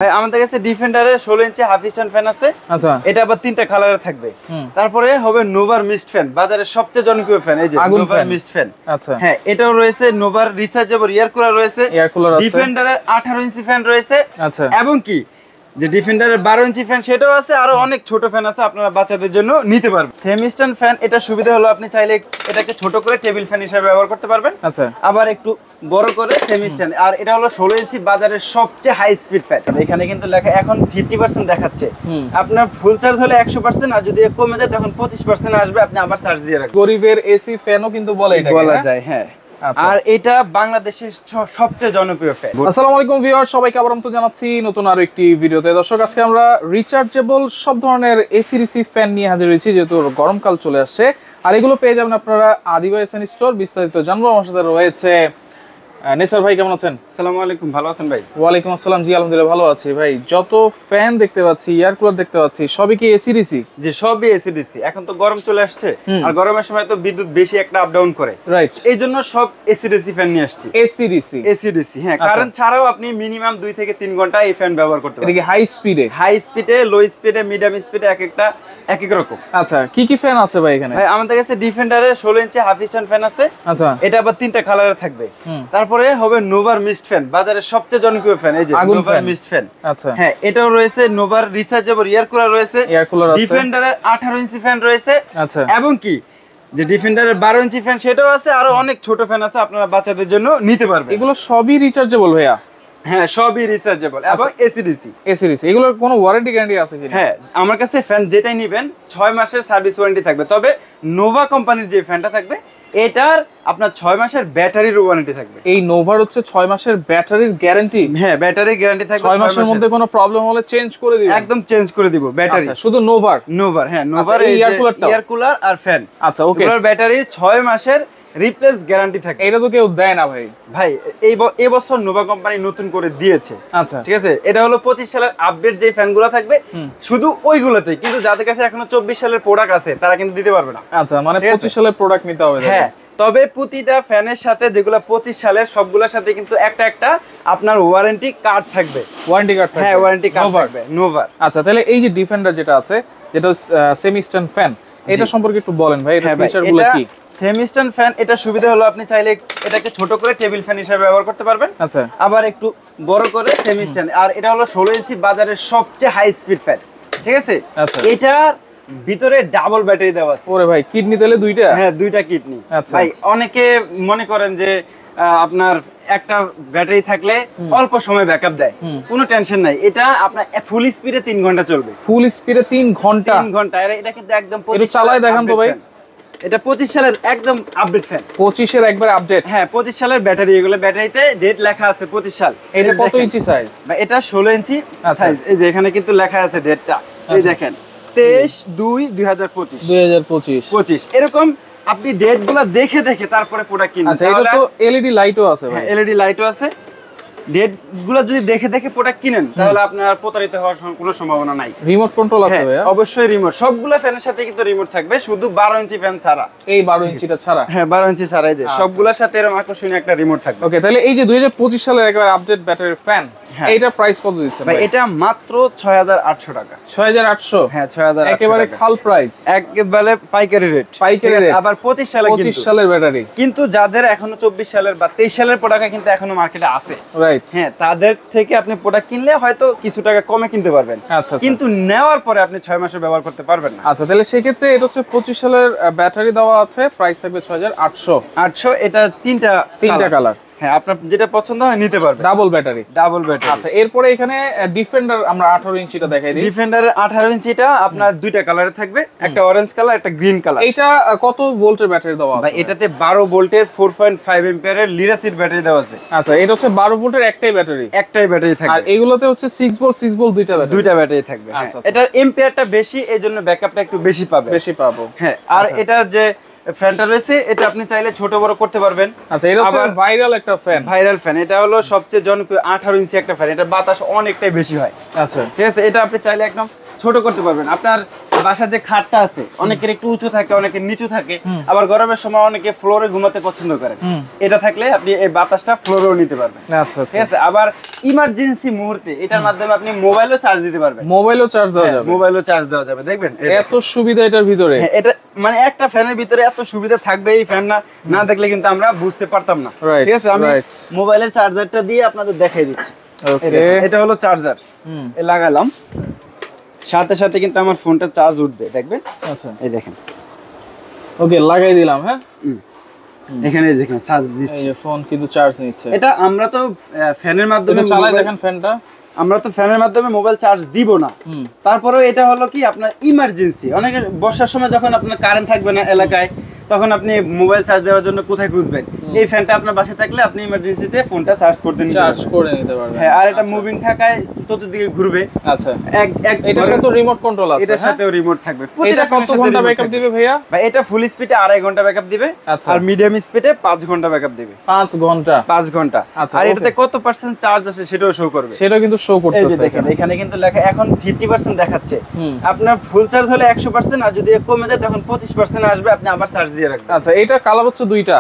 ভাই আমাদের কাছে ডিফেন্ডারের 16 ইঞ্চি হাফ স্ট্যান্ড ফ্যান আছে। আচ্ছা, এটা আবার তিনটা কালারে থাকবে। তারপরে হবে নোভার মিস্ট ফ্যান, বাজারের সবচেয়ে জনপ্রিয় ফ্যান, এই যে নোভার মিস্ট ফ্যান। আচ্ছা, হ্যাঁ, এটাও রয়েছে। নোভার রিচার্জেবল এয়ার কুলার রয়েছে, ডিফেন্ডারের 18 ইঞ্চি ফ্যান রয়েছে। আচ্ছা, এবং কি যে ডিফেন্ডারের 12 ইঞ্চি ফ্যান সেটাও আছে, আরো অনেক ছোট ফ্যান আছে, আপনারা বাচ্চাদের জন্য নিতে পারবেন। সেমি স্ট্যান্ড ফ্যান, এটা সুবিধা হলো আপনি চাইলে এটাকে ছোট করে টেবিল ফ্যান হিসেবে ব্যবহার করতে পারবেন। আচ্ছা, আবার একটু বড় করে সেমি স্ট্যান্ড। আর এটা হলো 16 ইঞ্চি বাজারের সবচেয়ে হাই স্পিড ফ্যান। এখানে কিন্তু লেখা এখন 50% দেখাচ্ছে। আপনার ফুল চার্জ হলে 100%, আর যদি কমে যায় তখন 25% আসবে, আপনি আবার চার্জ দিয়ে রাখবেন। গরিবের এসি ফ্যানও কিন্তু বলা যায়, হ্যাঁ। আর এটা বাংলাদেশের সবচেয়ে জনপ্রিয় ফ্যান। আসসালামু আলাইকুম ভিউয়ার, সবাইকে আবার আমন্ত্রণ জানাচ্ছি নতুন আরো একটি ভিডিওতে। দর্শক, আজকে আমরা রিচার্জেবল সব ধরনের এসি রিসি ফ্যান নিয়ে হাজির হয়েছি, যেহেতু গরমকাল চলে আসছে। আর এগুলো পেয়ে যাবেন আপনারা আদিবা এসএন স্টোর। বিস্তারিত জানবো, আমার সাথে রয়েছে নেসার ভাই। কেমন আছেন? আসসালামু আলাইকুম, ভালো আছেন ভাই? ওয়ালাইকুম আসসালাম। জি আলহামদুলিল্লাহ ভালো আছি ভাই। যত ফ্যান দেখতে পাচ্ছি, এয়ার কুলার দেখতে পাচ্ছি, সবই কি এসি ডিসি? যে সবই এসি ডিসি। এখন তো গরম চলে আসছে, আর গরমের সময় তো বিদ্যুৎ বেশি একটা আপ ডাউন করে, রাইট? এইজন্য সব এসি ডিসি ফ্যান নিয়ে আসছি। এসি ডিসি, এসি ডিসি, হ্যাঁ। কারেন্ট ছাড়াও আপনি মিনিমাম 2 থেকে 3 ঘন্টা এই ফ্যান ব্যবহার করতে পারবেন। এটা কি হাই স্পিডে, লো স্পিডে, মিডিয়াম স্পিডে, একটা এক এক রকম। আচ্ছা, কি কি ফ্যান আছে ভাই এখানে? ভাই আমাদের কাছে ডিফেন্ডারের 16 ইঞ্চি হাফ স্ট্যান্ড ফ্যান আছে। আচ্ছা, এটা আবার তিনটা কালারে থাকবে। তারপরে হবে নোভার মিস্ট ফ্যান, বাজারের সবচেয়ে জনপ্রিয় ফ্যান, এই যে নোভার মিস্ট ফ্যান। আচ্ছা, হ্যাঁ, এটাও রয়েছে। নোভার রিচার্জেবল এয়ার কুলার রয়েছে, ডিফেন্ডারের 18 ইঞ্চি ফ্যান রয়েছে। আচ্ছা, এবং কি যে ডিফেন্ডারের 12 ইঞ্চি ফ্যান সেটাও আছে, আরো অনেক ছোট ফ্যান আছে, আপনারা বাচ্চাদের জন্য নিতে পারবেন। এগুলো সবই রিচার্জেবল ভাইয়া? হ্যাঁ, সবই রিচার্জেবল এবং এসিডিসি। এগুলোর কোনো ওয়ারেন্টি গ্যারান্টি আছে কি? হ্যাঁ, আমার কাছে ফ্যান যেটাই নেবেন 6 মাসের সার্ভিস ওয়ারেন্টি থাকবে। তবে নোভা কোম্পানির যে ফ্যানটা থাকবে, এটার আপনার 6 মাসের ব্যাটারির ওয়ারেন্টি থাকবে। এই নোভার হচ্ছে 6 মাসের ব্যাটারির গ্যারান্টি? হ্যাঁ, ব্যাটারির গ্যারান্টি থাকবে। 6 মাসের মধ্যে কোনো প্রবলেম হলে চেঞ্জ করে দিবেন? একদম চেঞ্জ করে দিব ব্যাটারি। আচ্ছা, শুধু নোভার? হ্যাঁ, নোভার এই এয়ার কুলার আর ফ্যান। আচ্ছা, ওকে। এগুলোর ব্যাটারির 6 মাসের রিপ্লেস গ্যারান্টি থাকে। এটা তো কেউ দেয় না ভাই। ভাই এই বছর নোভা কোম্পানি নতুন করে দিয়েছে। আচ্ছা, ঠিক আছে। এটা হলো 25 সালের আপডেট যে ফ্যানগুলো থাকবে, শুধু ওইগুলোতে। কিন্তু যাদের কাছে এখনো 24 সালের প্রোডাক্ট আছে, তারা কিন্তু দিতে পারবে না। আচ্ছা, মানে 25 সালের প্রোডাক্ট নিতে হবে? হ্যাঁ, তবে প্রতিটা ফ্যানের সাথে, যেগুলো 25 সালের, সবগুলোর সাথে কিন্তু একটা আপনার ওয়ারেন্টি কার্ড থাকবে। ওয়ারেন্টি কার্ড থাকবে? হ্যাঁ, ওয়ারেন্টি কার্ড থাকবে নোভার। আচ্ছা, তাহলে এই যে ডিফেন্ডার যেটা আছে, যেটা সেমি স্ট্যান্ড ফ্যান, এটা সম্পর্কে একটু বলেন ভাই। এটা ফিচারগুলো কি? সেমি স্ট্যান্ড ফ্যান, এটা সুবিধা হলো আপনি চাইলে এটাকে ছোট করে টেবিল ফ্যান হিসেবে ব্যবহার করতে পারবেন। আচ্ছা, আবার একটু বড় করে সেমি স্ট্যান্ড। আর এটা হলো 16 ইঞ্চি বাজারের সবচেয়ে হাই স্পিড ফ্যান। ঠিক আছে। আচ্ছা, এটার ভিতরে ডাবল ব্যাটারি দেওয়া আছে। ওরে ভাই, কিডনি তাহলে দুইটা? হ্যাঁ, দুইটা কিডনি। আচ্ছা ভাই, অনেকে মনে করেন যে আপনার একটা ব্যাটারি থাকলে অল্প সময় ব্যাকআপ দেয়, কোনো টেনশন নাই। এটা আপনার ফুল স্পিডে 3 ঘন্টা চলবে। ফুল স্পিডে 3 ঘন্টা? 3 ঘন্টা। এটা কিন্তু একদম একটু চালায় দেখান তো ভাই। এটা 25 সালের একদম আপডেট ফ্যান। 25 এর একবার আপডেট? হ্যাঁ, 25 সালের ব্যাটারি। এগুলো ব্যাটারিতে ডেট লেখা আছে 25 সাল। এটা কত ইঞ্চি সাইজ? এটা 16 ইঞ্চি সাইজ। এই যে এখানে কিন্তু লেখা আছে ডেটটা, এই দেখেন 23/2/2025। এরকম আপনি ডেটগুলো দেখে তারপরে প্রোডাক্ট কিনবেন। আচ্ছা, এটা তো এলইডি লাইটও আছে ভাই? এলইডি লাইটও আছে। ডেটগুলো যদি দেখে দেখে প্রোডাক্ট কিনেন, তাহলে আপনার প্রতারিত হওয়ার কোনো সম্ভাবনা নাই। রিমোট কন্ট্রোল আছে ভাই? অবশ্যই রিমোট। সবগুলো ফ্যানের সাথে কিন্তু রিমোট থাকবে, শুধু 12 ইঞ্চি ফ্যান ছাড়া। এই 12 ইঞ্চিটা ছাড়া? হ্যাঁ, 12 ইঞ্চি ছাড়া। এই যে সবগুলোর সাথে এরকম আকর্ষণীয় একটা রিমোট থাকবে। ওকে, তাহলে এই যে 2025 সালের একবার আপডেট ব্যাটারির ফ্যান, এইটা প্রাইস কত দিচ্ছেন ভাই? এটা মাত্র 6800 টাকা। 6800? হ্যাঁ, 6800 একেবারে খাল প্রাইস, একেবারে পাইকারি রেট। আবার 25 সালের ব্যাটারি। কিন্তু যাদের এখনো 24 সালের বা 23 সালের প্রোডাক্ট কিন্তু এখনো মার্কেটে আছে, রাইট? হ্যাঁ, তাদের থেকে আপনি প্রোডাক্ট কিনলে হয়তো কিছু টাকা কমে কিনতে পারবেন। আচ্ছা, কিন্তু নেওয়ার পরে আপনি 6 মাসে ব্যবহার করতে পারবেন না। আচ্ছা, তাহলে সেই ক্ষেত্রে এটা হচ্ছে 25 সালের ব্যাটারি দেওয়া আছে, প্রাইস থাকবে 6800। এটা তিনটা কালার। হ্যাঁ, আপনার যেটা পছন্দ হয় নিতে পারবেন। Double battery? Double battery. আচ্ছা, এরপরে এখানে ডিফেন্ডার আমরা 18 ইঞ্চিটা দেখাই দিই। ডিফেন্ডারের 18 ইঞ্চিটা আপনার দুইটা কালারে থাকবে, একটা অরেঞ্জ কালার, একটা গ্রিন কালার। এটা কত ভোল্টের ব্যাটারি দেওয়া আছে? এটাতে 12 ভোল্টের 4.5 এম্পিয়ারের লিড অ্যাসিড ব্যাটারি দেওয়া আছে। আচ্ছা, এটা হচ্ছে 12 ভোল্টের একটাই ব্যাটারি থাকবে। আর এগুলোতে হচ্ছে 6 ভোল্ট দুইটা ব্যাটারি থাকবে। এটার এম্পিয়ারটা বেশি, এইজন্য ব্যাকআপটা একটু বেশি পাবো। হ্যাঁ, আর এটা যে ফ্যানটা রয়েছে, এটা আপনি চাইলে ছোট বড় করতে পারবেন। আচ্ছা, এটা হচ্ছে ভাইরাল একটা ফ্যান। Viral fan. এটা হলো সবচেয়ে জনপ্রিয় 18 ইঞ্চি একটা ফ্যান। এটা বাতাস অনেকটাই বেশি হয়। আচ্ছা, ঠিক আছে। এটা আপনি চাইলে একদম ছোট করতে পারবেন। আপনার বাসার যে খাটটা আছে অনেকের একটু উঁচু থাকে, অনেকের নিচু থাকে, আবার গরমের সময় অনেকে ফ্লোরে ঘুমাতে পছন্দ করে। এটা থাকলে আপনি এই বাতাসটা ফ্লোরেও নিতে পারবেন। আচ্ছা ঠিক আছে। আবার ইমার্জেন্সি মুহূর্তে এটার মাধ্যমে আপনি মোবাইলও চার্জ দিতে পারবেন। মোবাইলও চার্জ দেওয়া যাবে, মোবাইলও চার্জ দেওয়া যাবে। দেখবেন এত সুবিধা এটার ভিতরে। এটা মানে একটা ফ্যানের ভিতরে এত সুবিধা থাকবে, এই ফ্যান না দেখলে কিন্তু আমরা বুঝতে পারতাম না। ঠিক আছে, আমি মোবাইলের চার্জারটা দিয়ে আপনাদের দেখাই দিচ্ছি। এটা হলো চার্জার, লাগালাম, সাথে সাথে কিন্তু আমার ফোনটা চার্জ উঠবে, দেখবেন। আচ্ছা, এই দেখেন, ওকে লাগাই দিলাম। হ্যাঁ, এখানে দেখেন চার্জ দিচ্ছে, এই ফোন কিন্তু চার্জ নিচ্ছে। এটা আমরা তো ফ্যানের মাধ্যমে চালাই, দেখেন ফ্যানটা। আমরা তো ফ্যানের মাধ্যমে মোবাইল চার্জ দিব না, তারপরেও এটা হলো কি আপনার ইমার্জেন্সি, অনেকের বর্ষার সময় যখন আপনার কারেন্ট থাকবে না এলাকায়, তখন আপনি মোবাইল চার্জ দেওয়ার জন্য কোথায় খুঁজবেন? এই ফ্যানটা আপনার বাসায় থাকলে আপনি ইমার্জেন্সিতে ফোনটা চার্জ করে নিতে পারবেন। হ্যাঁ, আর এটা মুভিং থাকায় চতুর্দিকে ঘুরবে। আচ্ছা, এটার সাথে রিমোট কন্ট্রোল আছে, এটার সাথেও রিমোট থাকবে। এটা কত ঘন্টা ব্যাকআপ দিবে ভাইয়া? ভাই এটা ফুল স্পিডে 2.5 ঘন্টা ব্যাকআপ দিবে, আর মিডিয়াম স্পিডে 5 ঘন্টা ব্যাকআপ দিবে। 5 ঘন্টা? 5 ঘন্টা। আর এটাতে কত পার্সেন্ট চার্জ আছে সেটাও শো করবে, সেটা কিন্তু শো করতেছে। এই যে দেখেন, এখানে কিন্তু লেখা এখন 50% দেখাচ্ছে। আপনার ফুল চার্জ হলে 100%, আর যদি কমে যায় তখন 25% আসবে, আপনি আবার চার্জ দিয়ে রাখবেন। আচ্ছা, এটা কালার হচ্ছে দুইটা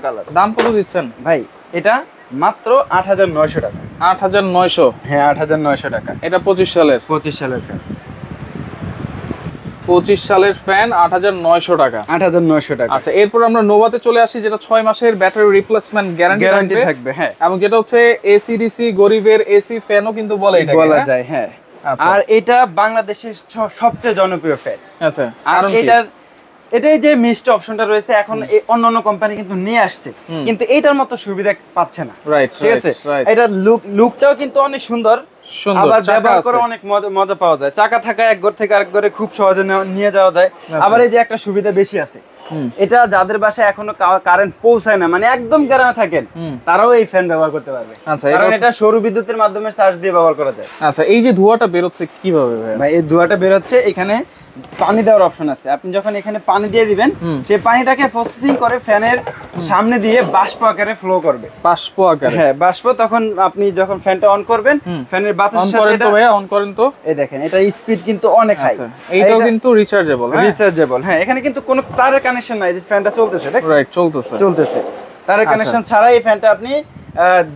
কালার। দাম কত দিচ্ছেন ভাই? এটা মাত্র 8,900 টাকা। 8,900? হ্যাঁ, 8,900 টাকা। এটা 25 সালের ফ্যান। 25 সালের ফ্যান 8,900 টাকা। 8,900 টাকা। আচ্ছা, এরপর আমরা নোভাতে চলে আসি, যেটা 6 মাসের ব্যাটারি রিপ্লেসমেন্ট গ্যারান্টি থাকবে। হ্যাঁ, এবং যেটা হচ্ছে এসিডিসি গরিবের এসি ফ্যানও কিন্তু বলা যায়। হ্যাঁ, আর এটা বাংলাদেশের সবচেয়ে জনপ্রিয় ফ্যান। আচ্ছা, আর এটাই যে মিস্ট অপশনটা রয়েছে, এখন অন্যান্য কোম্পানি কিন্তু নিয়ে আসছে, কিন্তু এটার মতো সুবিধা পাচ্ছে না। ঠিক আছে, এটা লুকটাও কিন্তু অনেক সুন্দর, আবার ব্যবহার করে অনেক মজা পাওয়া যায়। চাকা থাকা এক ঘর থেকে আরেক ঘরে খুব সহজে নিয়ে যাওয়া যায়। আবার এই যে একটা সুবিধা বেশি আছে, এটা যাদের বাসায় এখনো কারেন্ট পৌঁছায় না, মানে একদম গ্রামে থাকেন, তারাও এই ফ্যান ব্যবহার করতে পারবে, কারণ এটা সৌর বিদ্যুতের মাধ্যমে চার্জ দিয়ে ব্যবহার করা যায়। আচ্ছা, এই যে ধোঁয়াটা বের হচ্ছে কিভাবে ভাই? এই ধোঁয়াটা বের হচ্ছে, এখানে পানি দেওয়ার অপশন আছে। আপনি যখন এখানে পানি দিয়ে দিবেন, সেই পানিটাকে প্রসেসিং করে ফ্যানের সামনে দিয়ে বাষ্প আকারে ফ্লো করবে। বাষ্প আকারে? হ্যাঁ, বাষ্প। তখন আপনি যখন ফ্যানটা অন করবেন, ফ্যানের বাতাসের সাথে এটা অন করেন তো, এই দেখেন, এটা স্পিড কিন্তু অনেক হাই। এইটাও কিন্তু রিচার্জেবল। হ্যাঁ, এখানে কিন্তু কোনো তারের কানেকশন নাই, যে ফ্যানটা চলতেছে, রাইট, চলতেছে তারের কানেকশন ছাড়া এই ফ্যানটা আপনি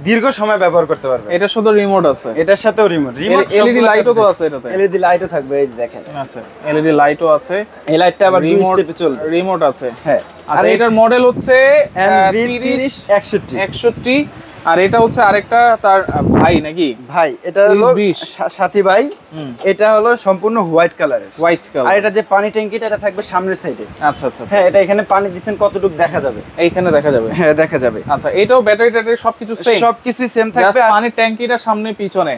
দীর্ঘ সময় ব্যবহার করতে পারবেন। এটা শুধু রিমোট আছে, এটার সাথেও রিমোট এলইডি লাইটও তো আছে এটাতে। এলইডি লাইটও থাকবে, এই দেখেন। আচ্ছা, এলইডি লাইটও আছে, এই লাইটটা আবার দুই স্টেপে চলবে, রিমোট আছে। হ্যাঁ, আচ্ছা, এটার মডেল হচ্ছে NV3061। আর এটা হচ্ছে আরেকটা তার ভাই নাকি? ভাই, এটা হলো সাথী ভাই। এটা হলো সম্পূর্ণ হোয়াইট কালারের, আর এটা যে পানি ট্যাঙ্কিটা, এটা থাকবে সামনের সাইডে। আচ্ছা, হ্যাঁ, এটা এখানে পানি দিবেন কতটুকু দেখা যাবে, এইখানে দেখা যাবে। হ্যাঁ, দেখা যাবে। আচ্ছা, এটাও ব্যাটারি সবকিছুই সেম থাকবে, আর পানির ট্যাঙ্কিটা সামনে পিছনে।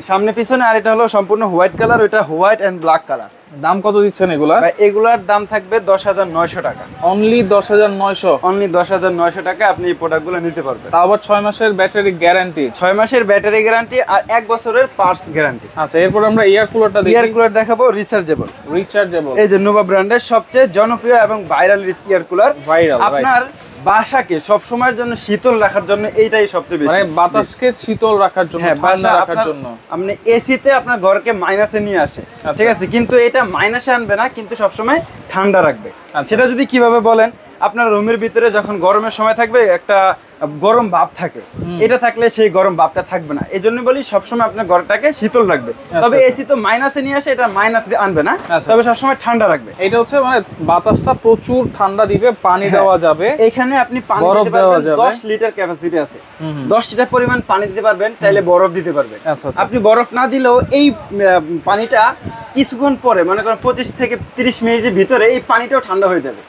আর এটা হলো সম্পূর্ণ হোয়াইট কালার, এটা হোয়াইট এন্ড ব্ল্যাক কালার। দাম কত দিচ্ছেন এগুলা? এগুলার দাম থাকবে 10,900 টাকা। অনলি 10,900 টাকা আপনি এই প্রোডাক্টগুলো নিতে পারবেন। তাও আবার 6 মাসের ব্যাটারি গ্যারান্টি। 6 মাসের ব্যাটারি গ্যারান্টি আর 1 বছরের পার্টস গ্যারান্টি। আচ্ছা, এরপর আমরা এয়ার কুলারটা দেখি। এয়ার কুলার দেখাবো রিচার্জেবল। এই যে নোভা ব্র্যান্ডের সবচেয়ে জনপ্রিয় এবং ভাইরাল এয়ার কুলার। আপনার বাসাকে সব সময়ের জন্য শীতল রাখার জন্য এইটাই সবচেয়ে বেশি, মানে বাতাসকে শীতল রাখার জন্য, ঠান্ডা রাখার জন্য। আপনি এসিতে আপনার ঘরকে মাইনাসে নিয়ে আসে, ঠিক আছে, কিন্তু এটা মাইনাসে আনবে না, কিন্তু সব সময় ঠান্ডা রাখবে। সেটা যদি কিভাবে বলেন, আপনার রুমের ভিতরে যখন গরমের সময় থাকবে একটা গরম ভাব থাকে, এটা থাকলে সেই গরম ভাবটা থাকবে না। এই জন্য বলি সবসময় আপনার ঘরটাকে শীতল রাখবে। তবে এসি তো মাইনাসে নিয়ে আসে, এটা মাইনাস দিয়ে আনবে না, তবে সবসময় ঠান্ডা রাখবে। এটা হচ্ছে মানে বাতাসটা প্রচুর ঠান্ডা দিবে, পানি দেওয়া যাবে। এখানে আপনি পানি দিতে পারবেন, 10 লিটার ক্যাপাসিটি আছে, 10 লিটার পরিমাণ পানি দিতে পারবেন, চাইলে বরফ দিতে পারবেন। আপনি বরফ না দিলেও এই পানিটা কিছুক্ষণ পরে, মনে করেন 25 থেকে 30 মিনিটের ভিতরে এই পানিটাও ঠান্ডা হয়ে যাবে।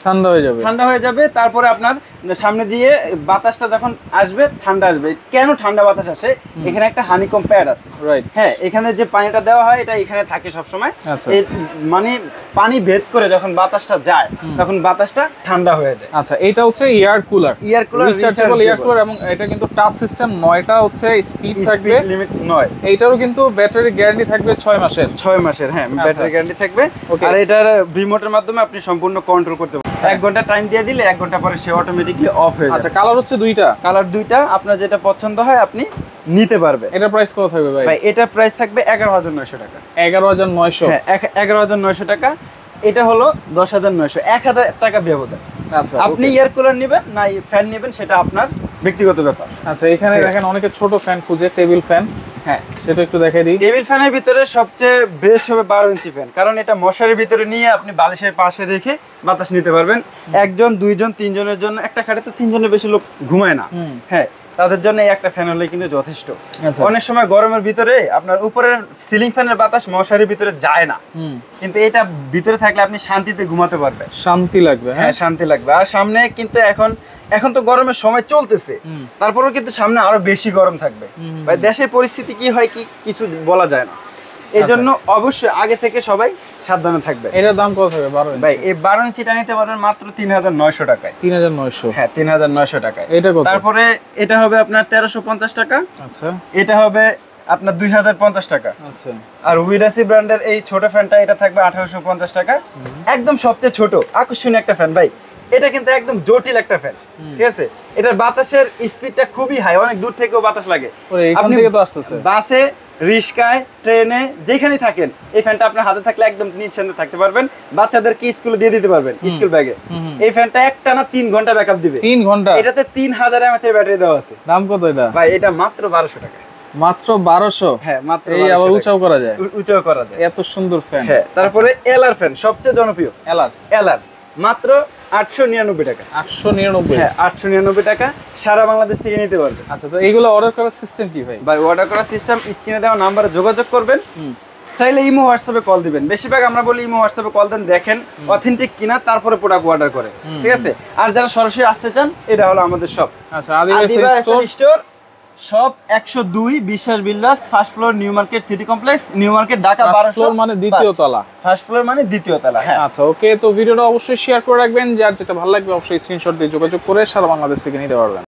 তারপরে আপনার সামনে দিয়ে বাতাসটা যখন আসবে, ঠান্ডা আসবে। কেন ঠান্ডা বাতাস আসে? এখানে একটা হানিকম প্যাড আছে। হ্যাঁ, এখানে যে পানিটা দেওয়া হয়, এটা এখানে থাকে সব সময়। মানে পানি ভেদ করে যখন বাতাসটা যায়, তখন বাতাসটা ঠান্ডা হয়ে যায়। আচ্ছা, এটা হচ্ছে air cooler rechargeable air cooler, এবং এটা কিন্তু টাচ সিস্টেম। 9টা হচ্ছে স্পিড থাকবে, লিমিট 9। এইটারও কিন্তু ব্যাটারি গ্যারান্টি থাকবে 6 মাসের। হ্যাঁ, ব্যাটারি গ্যারান্টি থাকবে। আর এটার রিমোটের মাধ্যমে আপনি সম্পূর্ণ কন্ট্রোল করতে পারবেন। 1 ঘন্টা টাইম দিয়ে দিলে 1 ঘন্টা পরে সে অটোমেটিকলি অফ হয়ে আচ্ছা যাবে। কালার হচ্ছে দুইটা, কালার দুইটা, আপনার যেটা পছন্দ হয় আপনি নিতে পারবেন। এটার প্রাইস কত থাকবে ভাই? ভাই এটার প্রাইস থাকবে 11,900 টাকা। 11,900। হ্যাঁ 11,900 টাকা। এটা হলো 10,900, 1,000 টাকা ব্যবধান। আচ্ছা আপনি এয়ার কুলার নেবেন না ফ্যান নেবেন সেটা আপনার ব্যক্তিগত ব্যাপার। আচ্ছা এখানে দেখেন অনেকে ছোট ফ্যান খুঁজে, টেবিল ফ্যান, হ্যাঁ সেটা একটু দেখাই দিই। টেবিল ফ্যানের ভিতরে সবচেয়ে বেস্ট হবে 12 ইঞ্চি ফ্যান, কারণ এটা মশারির ভিতরে নিয়ে আপনি বালিশের পাশে রেখে বাতাস নিতে পারবেন। একজন, দুইজন, তিনজনের জন্য, একটা খাটে তো তিনজনের বেশি লোক ঘুমায় না, হ্যাঁ তাদের জন্য এই একটা ফ্যান হলে কিন্তু যথেষ্ট। অনেক সময় গরমের ভিতরে আপনার উপরের সিলিং ফ্যানের বাতাস মশারির ভিতরে যায় না, কিন্তু এটা ভিতরে থাকলে আপনি শান্তিতে ঘুমাতে পারবেন, শান্তি লাগবে। হ্যাঁ শান্তি লাগবে। আর সামনে কিন্তু এখন তো গরমের সময় চলতেছে, তারপরেও কিন্তু সামনে আরো বেশি গরম থাকবে। ভাই দেশের পরিস্থিতি কি হয় কি কিছু বলা যায় না, এই জন্য অবশ্যই আগে থেকে সবাই সাবধানে থাকবে। এটার দাম কত হবে 12 ইঞ্চি? ভাই এই 12 ইঞ্চিটা নিতে পারবেন মাত্র 3,900 টাকায়। 3,900? হ্যাঁ 3,900 টাকায়। এটা কত? তারপরে এটা হবে আপনার 1,350 টাকা। আচ্ছা এটা হবে আপনার 2,050 টাকা। আচ্ছা আর উইডাসি ব্র্যান্ডের এই ছোট ফ্যানটা এটা থাকবে 1,850 টাকা। একদম সবচেয়ে ছোট আকর্ষণীয় একটা ফ্যান ভাই, এটা কিন্তু একদম জটিল একটা ফ্যান, ঠিক আছে? এটার বাতাসের স্পিডটা খুবই হাই, অনেক দূর থেকেও বাতাস লাগে। ওরে এখান থেকে তো আসতেছে। বাসে, রিস্কায়, ট্রেনে, যেখানেই থাকেন এই ফ্যানটা আপনার হাতে থাকলে একদম নিশ্চিন্তে থাকতে পারবেন। বাচ্চাদেরকে স্কুলে দিয়ে দিতে পারবেন স্কুল ব্যাগে। এই ফ্যানটা একটানা 3 ঘন্টা ব্যাকআপ দিবে। 3 ঘন্টা? এটাতে 3000 mAh এর ব্যাটারি দেওয়া আছে। দাম কত এটা? ভাই এটা মাত্র 1200 টাকা। মাত্র 1200? হ্যাঁ মাত্র। এই আবার উঁচাও করা যায়? উঁচাও করা যায়। এত সুন্দর ফ্যান। হ্যাঁ তারপরে এলআর ফ্যান সবচেয়ে জনপ্রিয়। এলআর মাত্র 899 টাকা। 899? হ্যাঁ 899 টাকা, সারা বাংলাদেশ থেকে নিতে পারবেন। আচ্ছা তো এইগুলো অর্ডার করার সিস্টেম কি ভাই? ভাই অর্ডার করার সিস্টেম স্ক্রিনে দেওয়া নাম্বারে যোগাযোগ করবেন, চাইলে ইমো হোয়াটসঅ্যাপে কল দিবেন। বেশিরভাগ আমরা বলি ইমো হোয়াটসঅ্যাপে কল দেন, দেখেন অথেন্টিক কিনা তারপরে প্রোডাক্ট অর্ডার করে, ঠিক আছে? আর যারা সরাসরি আসতে চান এটা হলো আমাদের শপ, আচ্ছা আদিবাসী স্টোর, শপ 102 বিশ্বাস builders, first floor, new market city complex, new market, Dhaka 1200 মানে দ্বিতীয় তলা। ফার্স্ট ফ্লোর মানে দ্বিতীয় তলা। হ্যাঁ আচ্ছা ওকে, তো ভিডিওটা অবশ্যই শেয়ার করে রাখবেন, যার যেটা ভালো লাগবে অবশ্যই স্ক্রিনশট দিয়ে যোগাযোগ করে সারা বাংলাদেশ থেকে নিতে পারবেন।